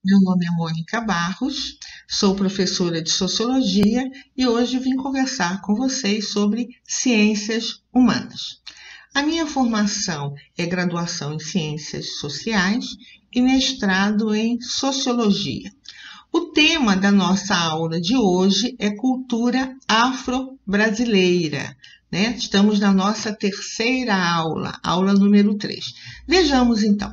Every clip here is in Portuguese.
Meu nome é Mônica Barros, sou professora de Sociologia e hoje vim conversar com vocês sobre ciências humanas. A minha formação é graduação em Ciências Sociais e mestrado em Sociologia. O tema da nossa aula de hoje é cultura afro-brasileira, né? Estamos na nossa terceira aula, aula número 3. Vejamos então.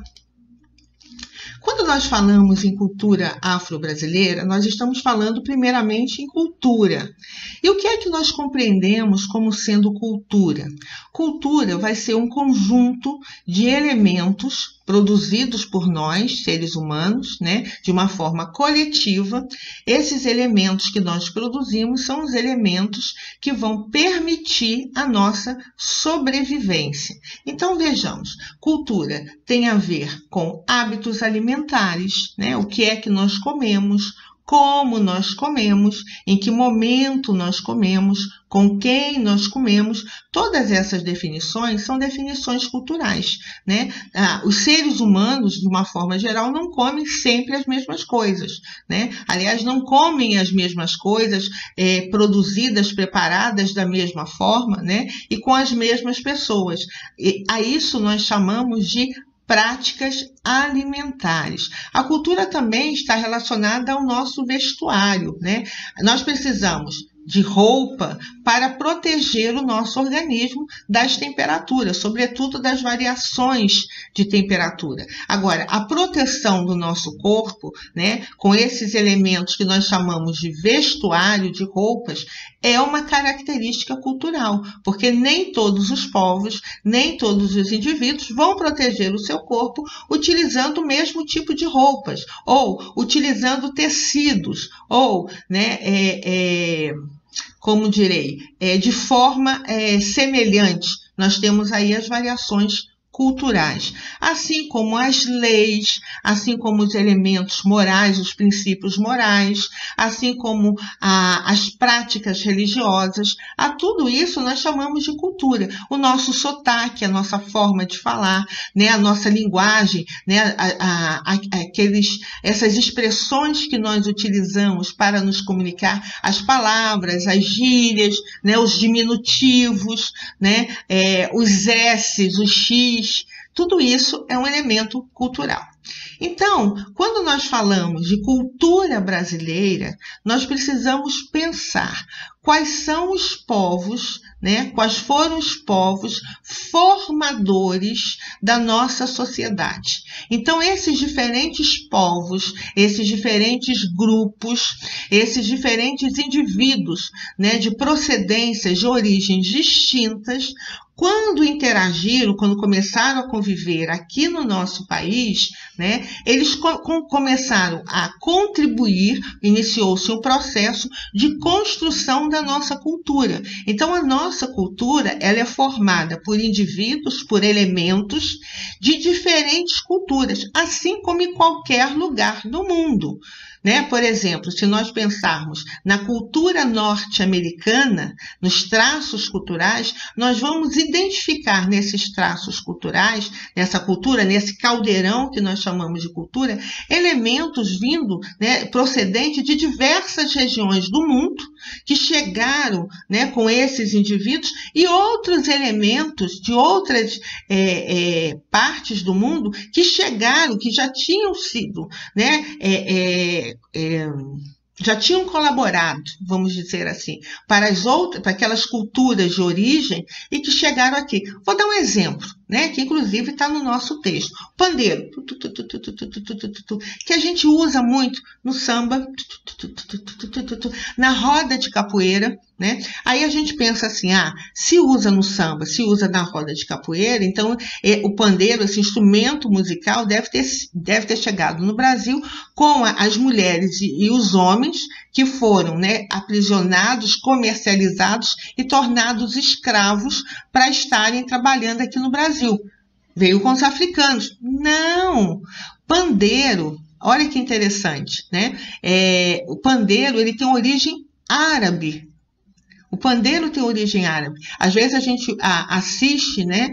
Quando nós falamos em cultura afro-brasileira, nós estamos falando primeiramente em cultura. E o que é que nós compreendemos como sendo cultura? Cultura vai ser um conjunto de elementos produzidos por nós, seres humanos, né, de uma forma coletiva. Esses elementos que nós produzimos são os elementos que vão permitir a nossa sobrevivência. Então, vejamos, cultura tem a ver com hábitos alimentares, né, o que é que nós comemos, como nós comemos, em que momento nós comemos, com quem nós comemos. Todas essas definições são definições culturais, né? Os seres humanos, de uma forma geral, não comem sempre as mesmas coisas, né? Aliás, não comem as mesmas coisas produzidas, preparadas da mesma forma, né? E com as mesmas pessoas. E a isso nós chamamos de práticas alimentares. A cultura também está relacionada ao nosso vestuário, né? Nós precisamos de roupa para proteger o nosso organismo das temperaturas, sobretudo das variações de temperatura. Agora, a proteção do nosso corpo, né, com esses elementos que nós chamamos de vestuário, de roupas, é uma característica cultural, porque nem todos os povos, nem todos os indivíduos vão proteger o seu corpo utilizando o mesmo tipo de roupas, ou utilizando tecidos, ou, né, como direi, de forma semelhante. Nós temos aí as variações culturais, assim como as leis, assim como os elementos morais, os princípios morais, assim como as práticas religiosas. A tudo isso nós chamamos de cultura. O nosso sotaque, a nossa forma de falar, né, a nossa linguagem, né, essas expressões que nós utilizamos para nos comunicar, as palavras, as gírias, né, os diminutivos, né, os S's, os X, tudo isso é um elemento cultural. Então, quando nós falamos de cultura brasileira, nós precisamos pensar quais são os povos, né? Quais foram os povos formadores da nossa sociedade. Então, esses diferentes povos, esses diferentes grupos, esses diferentes indivíduos, né, de procedências, de origens distintas, quando interagiram, quando começaram a conviver aqui no nosso país, né, eles começaram a contribuir, iniciou-se um processo de construção da nossa cultura. Então, a nossa cultura, ela é formada por indivíduos, por elementos de diferentes culturas, assim como em qualquer lugar do mundo, né? Por exemplo, se nós pensarmos na cultura norte-americana, nos traços culturais, nós vamos identificar nesses traços culturais, nessa cultura, nesse caldeirão que nós chamamos de cultura, elementos vindo, né, procedentes de diversas regiões do mundo, que chegaram, né, com esses indivíduos, e outros elementos de outras partes do mundo que chegaram, que já tinham sido, né, já tinham colaborado, vamos dizer assim, para aquelas culturas de origem e que chegaram aqui. Vou dar um exemplo, né, que inclusive está no nosso texto. O pandeiro, que a gente usa muito no samba, na roda de capoeira, né? Aí a gente pensa assim, se usa no samba, se usa na roda de capoeira, então o pandeiro, esse instrumento musical, deve ter chegado no Brasil com as mulheres e os homens que foram, né, aprisionados, comercializados e tornados escravos para estarem trabalhando aqui no Brasil. Veio com os africanos. Não! Pandeiro, olha que interessante, né? O pandeiro, ele tem origem árabe. O pandeiro tem origem árabe. Às vezes a gente assiste, né,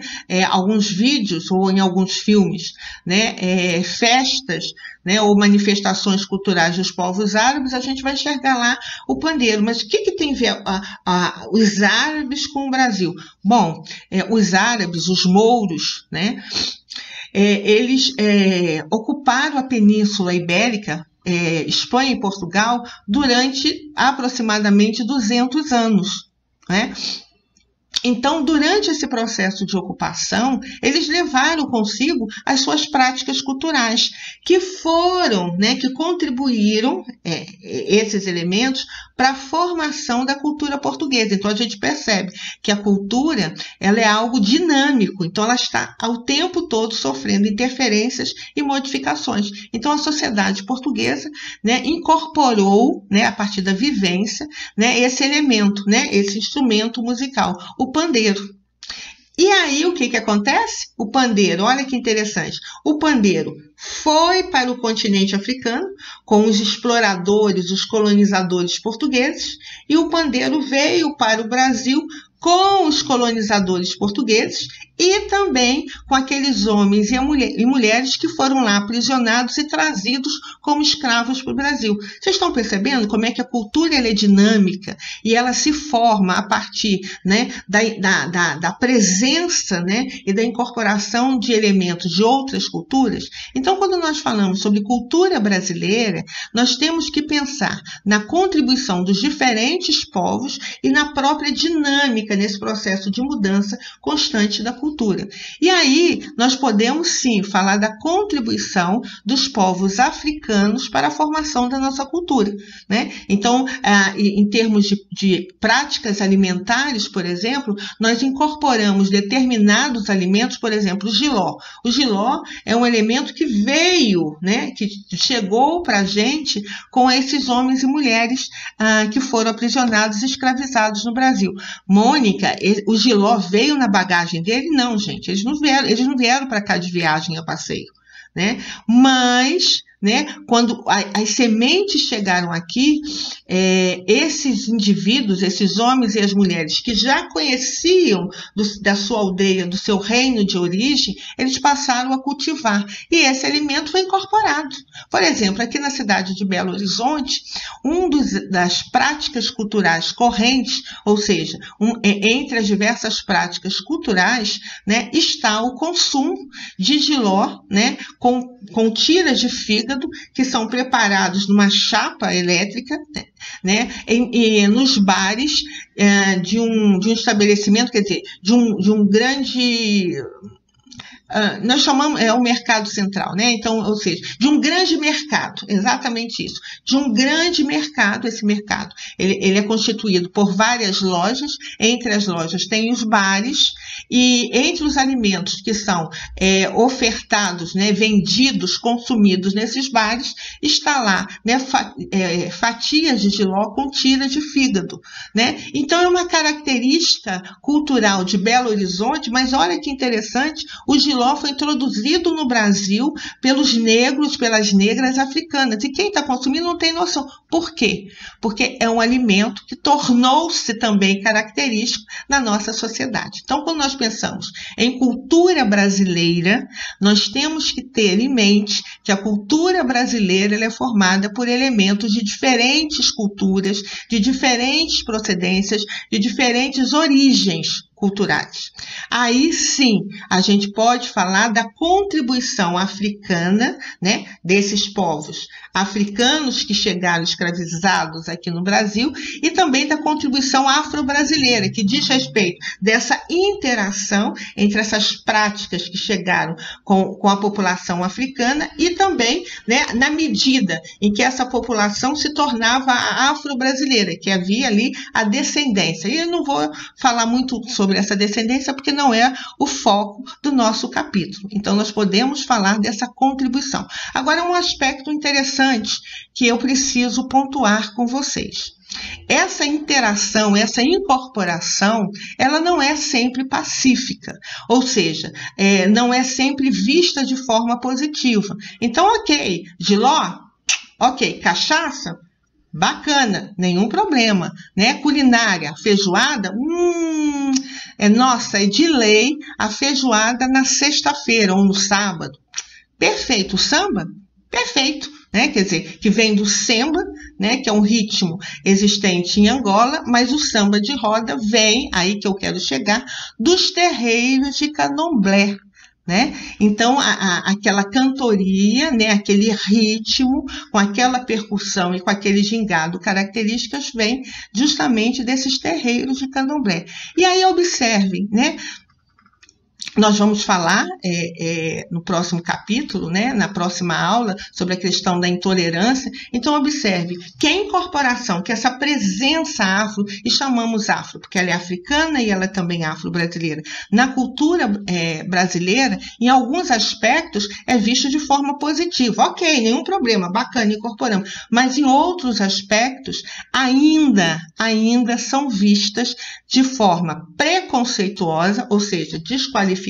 alguns vídeos ou em alguns filmes, né, festas, né, ou manifestações culturais dos povos árabes, a gente vai enxergar lá o pandeiro. Mas o que tem a ver os árabes com o Brasil? Bom, os árabes, os mouros, né, eles ocuparam a Península Ibérica, Espanha e Portugal, durante aproximadamente 200 anos, né? Então, durante esse processo de ocupação, eles levaram consigo as suas práticas culturais, que foram, né, que contribuíram, esses elementos, para a formação da cultura portuguesa. Então, a gente percebe que a cultura, ela é algo dinâmico, então ela está ao tempo todo sofrendo interferências e modificações. Então, a sociedade portuguesa, né, incorporou, né, a partir da vivência, né, esse elemento, né, esse instrumento musical, o pandeiro. E aí, o que acontece? O pandeiro, olha que interessante, o pandeiro foi para o continente africano com os exploradores, os colonizadores portugueses, e o pandeiro veio para o Brasil com os colonizadores portugueses e também com aqueles homens e mulheres que foram lá aprisionados e trazidos como escravos para o Brasil. Vocês estão percebendo como é que a cultura ela é dinâmica e ela se forma a partir, né, da presença, né, e da incorporação de elementos de outras culturas? Então, quando nós falamos sobre cultura brasileira, nós temos que pensar na contribuição dos diferentes povos e na própria dinâmica nesse processo de mudança constante da cultura. E aí, nós podemos sim falar da contribuição dos povos africanos para a formação da nossa cultura, né? Então, em termos de práticas alimentares, por exemplo, nós incorporamos determinados alimentos, por exemplo, o jiló. O jiló é um elemento que veio, né, que chegou para a gente com esses homens e mulheres que foram aprisionados e escravizados no Brasil. Mônica, o jiló veio na bagagem dele? Não, gente, eles não vieram para cá de viagem a passeio, né? Mas, né, quando as sementes chegaram aqui, esses indivíduos, esses homens e as mulheres que já conheciam da sua aldeia, do seu reino de origem, eles passaram a cultivar e esse alimento foi incorporado. Por exemplo, aqui na cidade de Belo Horizonte, das práticas culturais correntes, ou seja, entre as diversas práticas culturais, né, está o consumo de jiló, né, com tiras de fígado que são preparados numa chapa elétrica, né, nos bares de um estabelecimento, quer dizer, de um grande... nós chamamos, o mercado central, né? Então, ou seja, de um grande mercado, exatamente isso, de um grande mercado. Esse mercado, ele é constituído por várias lojas, entre as lojas tem os bares, e entre os alimentos que são ofertados, né, vendidos, consumidos nesses bares, está lá, né, fatias de jiló com tiras de fígado, né? Então, é uma característica cultural de Belo Horizonte, mas olha que interessante, o jiló foi introduzido no Brasil pelos negros, pelas negras africanas. E quem está consumindo não tem noção. Por quê? Porque é um alimento que tornou-se também característico na nossa sociedade. Então, quando nós pensamos em cultura brasileira, nós temos que ter em mente que a cultura brasileira ela é formada por elementos de diferentes culturas, de diferentes procedências, de diferentes origens culturais. Aí sim, a gente pode falar da contribuição africana, né, desses povos africanos que chegaram escravizados aqui no Brasil e também da contribuição afro-brasileira, que diz respeito dessa interação entre essas práticas que chegaram com a população africana e também, né, na medida em que essa população se tornava afro-brasileira, que havia ali a descendência. E eu não vou falar muito sobre essa descendência porque não é o foco do nosso capítulo. Então, nós podemos falar dessa contribuição. Agora, um aspecto interessante que eu preciso pontuar com vocês. Essa interação, essa incorporação, ela não é sempre pacífica, ou seja, não é sempre vista de forma positiva. Então, ok, jiló, ok, cachaça, bacana, nenhum problema, né? Culinária, feijoada, nossa, é de lei a feijoada na sexta-feira ou no sábado. Perfeito, o samba? Perfeito, né? Quer dizer, que vem do samba, né? Que é um ritmo existente em Angola, mas o samba de roda vem, aí que eu quero chegar, dos terreiros de candomblé. Né? Então, aquela cantoria, né, aquele ritmo, com aquela percussão e com aquele gingado características, vem justamente desses terreiros de candomblé. E aí observem, né? Nós vamos falar no próximo capítulo, né, na próxima aula, sobre a questão da intolerância. Então, observe que a incorporação, que essa presença afro, e chamamos afro, porque ela é africana e ela é também afro-brasileira, na cultura brasileira, em alguns aspectos, é visto de forma positiva. Ok, nenhum problema, bacana, incorporamos. Mas em outros aspectos, ainda são vistas de forma preconceituosa, ou seja, desqualificante,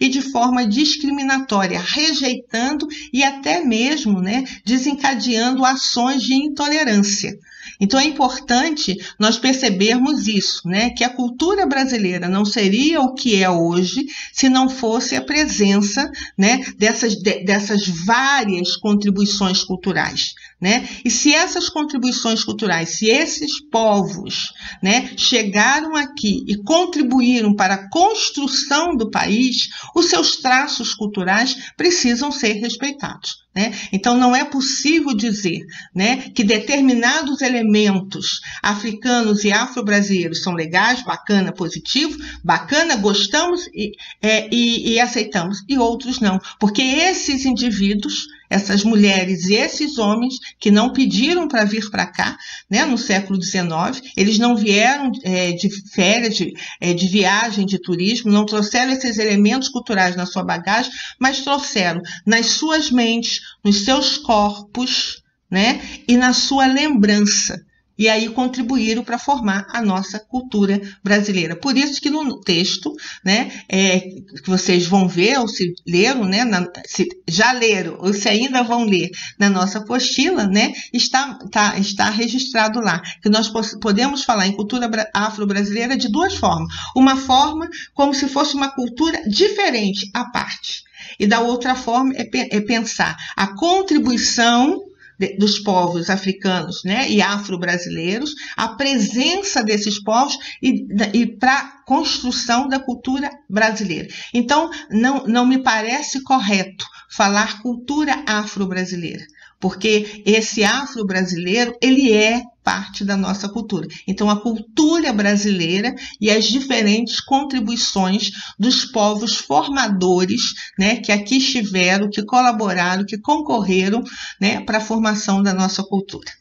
e de forma discriminatória, rejeitando e até mesmo, né, desencadeando ações de intolerância. Então é importante nós percebermos isso, né, que a cultura brasileira não seria o que é hoje se não fosse a presença, né, dessas várias contribuições culturais. Né? E se essas contribuições culturais, se esses povos, né, chegaram aqui e contribuíram para a construção do país, os seus traços culturais precisam ser respeitados. Né? Então, não é possível dizer, né, que determinados elementos africanos e afro-brasileiros são legais, bacana, positivo, bacana, gostamos e aceitamos, e outros não. Porque esses indivíduos, essas mulheres e esses homens que não pediram para vir para cá, né, no século XIX, eles não vieram de férias, de viagem, de turismo, não trouxeram esses elementos culturais na sua bagagem, mas trouxeram nas suas mentes, nos seus corpos, né, e na sua lembrança. E aí contribuíram para formar a nossa cultura brasileira. Por isso que no texto, né, que vocês vão ver, ou se leram, né, se já leram, ou se ainda vão ler na nossa apostila, né, está registrado lá, que nós podemos falar em cultura afro-brasileira de duas formas. Uma forma como se fosse uma cultura diferente, à parte. E da outra forma é pensar a contribuição dos povos africanos, né, e afro-brasileiros, a presença desses povos e para a construção da cultura brasileira. Então, não me parece correto falar cultura afro-brasileira, porque esse afro-brasileiro, ele é parte da nossa cultura. Então, a cultura brasileira e as diferentes contribuições dos povos formadores, né, que aqui estiveram, que colaboraram, que concorreram, né, para a formação da nossa cultura.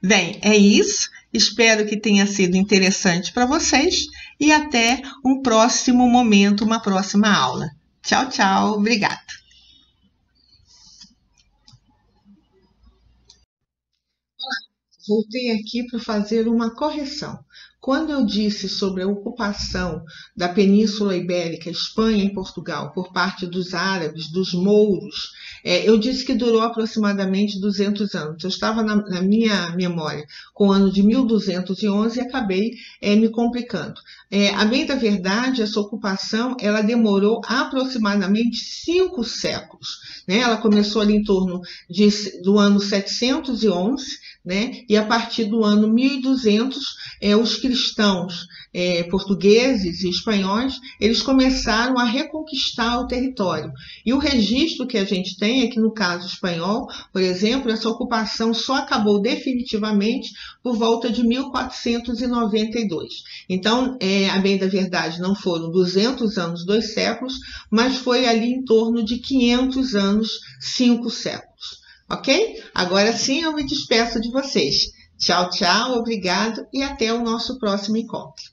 Bem, é isso. Espero que tenha sido interessante para vocês e até um próximo momento, uma próxima aula. Tchau, tchau. Obrigada. Voltei aqui para fazer uma correção. Quando eu disse sobre a ocupação da Península Ibérica, Espanha e Portugal, por parte dos árabes, dos mouros, eu disse que durou aproximadamente 200 anos. Eu estava na minha memória com o ano de 1211 e acabei me complicando. A bem da verdade, essa ocupação ela demorou aproximadamente 5 séculos. Né? Ela começou ali em torno do ano 711, né? E a partir do ano 1200, os cristãos portugueses e espanhóis, eles começaram a reconquistar o território. E o registro que a gente tem é que, no caso espanhol, por exemplo, essa ocupação só acabou definitivamente por volta de 1492. Então, a bem da verdade, não foram 200 anos, 2 séculos, mas foi ali em torno de 500 anos, 5 séculos. Ok? Agora sim eu me despeço de vocês. Tchau, tchau, obrigado e até o nosso próximo encontro.